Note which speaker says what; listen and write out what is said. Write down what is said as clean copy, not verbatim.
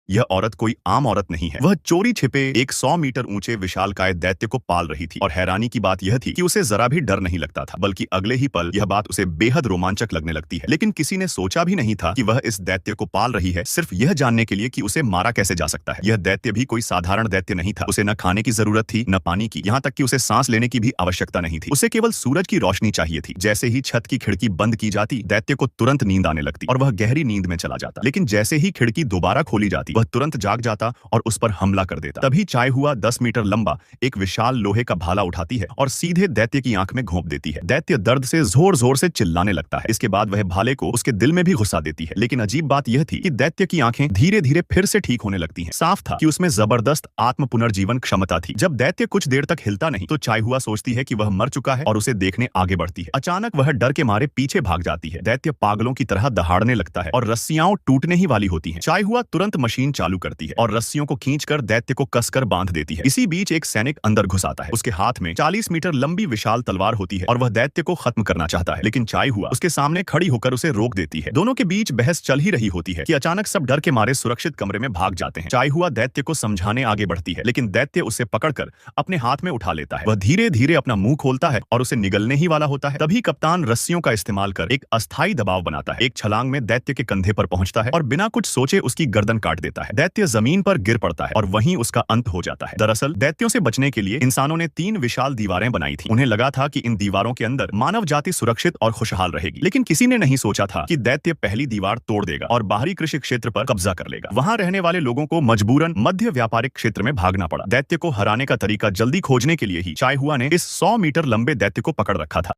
Speaker 1: यह औरत कोई आम औरत नहीं है। वह चोरी छिपे एक 100 मीटर ऊंचे विशालकाय दैत्य को पाल रही थी और हैरानी की बात यह थी कि उसे जरा भी डर नहीं लगता था, बल्कि अगले ही पल यह बात उसे बेहद रोमांचक लगने लगती है। लेकिन किसी ने सोचा भी नहीं था कि वह इस दैत्य को पाल रही है सिर्फ यह जानने के लिए कि उसे मारा कैसे जा सकता है। यह दैत्य भी कोई साधारण दैत्य नहीं था। उसे न खाने की जरूरत थी, न पानी की, यहाँ तक कि उसे सांस लेने की भी आवश्यकता नहीं थी। उसे केवल सूरज की रोशनी चाहिए थी। जैसे ही छत की खिड़की बंद की जाती, दैत्य को तुरंत नींद आने लगती और वह गहरी नींद में चला जाता। लेकिन जैसे ही खिड़की दोबारा खोली जाती, वह तुरंत जाग जाता और उस पर हमला कर देता। तभी चाय हुआ 10 मीटर लंबा एक विशाल लोहे का भाला उठाती है और सीधे दैत्य की आंख में घोंप देती है। दैत्य दर्द से जोर जोर से चिल्लाने लगता है। इसके बाद वह भाले को उसके दिल में भी घुसा देती है। लेकिन अजीब बात यह थी कि दैत्य की आंखें धीरे धीरे फिर से ठीक होने लगती हैं। साफ था कि उसमें जबरदस्त आत्म पुनर्जीवन क्षमता थी। जब दैत्य कुछ देर तक हिलता नहीं तो चाय हुआ सोचती है कि वह मर चुका है और उसे देखने आगे बढ़ती है। अचानक वह डर के मारे पीछे भाग जाती है। दैत्य पागलों की तरह दहाड़ने लगता है और रस्सियां टूटने ही वाली होती हैं। चाय हुआ तुरंत मशीन चालू करती है और रस्सियों को खींचकर दैत्य को कसकर बांध देती है। इसी बीच एक सैनिक अंदर घुस आता है। उसके हाथ में 40 मीटर लंबी विशाल तलवार होती है और वह दैत्य को खत्म करना चाहता है। लेकिन चाय हुआ उसके सामने खड़ी होकर उसे रोक देती है। दोनों के बीच बहस चल ही रही होती है कि अचानक सब डर के मारे सुरक्षित कमरे में भाग जाते हैं। चाय हुआ दैत्य को समझाने आगे बढ़ती है, लेकिन दैत्य उसे पकड़कर अपने हाथ में उठा लेता है। वह धीरे धीरे अपना मुंह खोलता है और उसे निगलने ही वाला होता है। तभी कप्तान रस्सियों का इस्तेमाल कर एक अस्थायी दबाव बनाता है। एक छलांग में दैत्य के कंधे पर पहुंचता है और बिना कुछ सोचे उसकी गर्दन काट देता है। दैत्य जमीन पर गिर पड़ता है और वहीं उसका अंत हो जाता है। दरअसल दैत्यों से बचने के लिए इंसानों ने 3 विशाल दीवारें बनाई थी। उन्हें लगा था कि इन दीवारों के अंदर मानव जाति सुरक्षित और खुशहाल रहेगी। लेकिन किसी ने नहीं सोचा था कि दैत्य पहली दीवार तोड़ देगा और बाहरी कृषि क्षेत्र पर कब्जा कर लेगा। वहां रहने वाले लोगों को मजबूरन मध्य व्यापारिक क्षेत्र में भागना पड़ा। दैत्य को हराने का तरीका जल्दी खोजने के लिए ही चाय हुआ ने इस 100 मीटर लंबे दैत्य को पकड़ रखा था।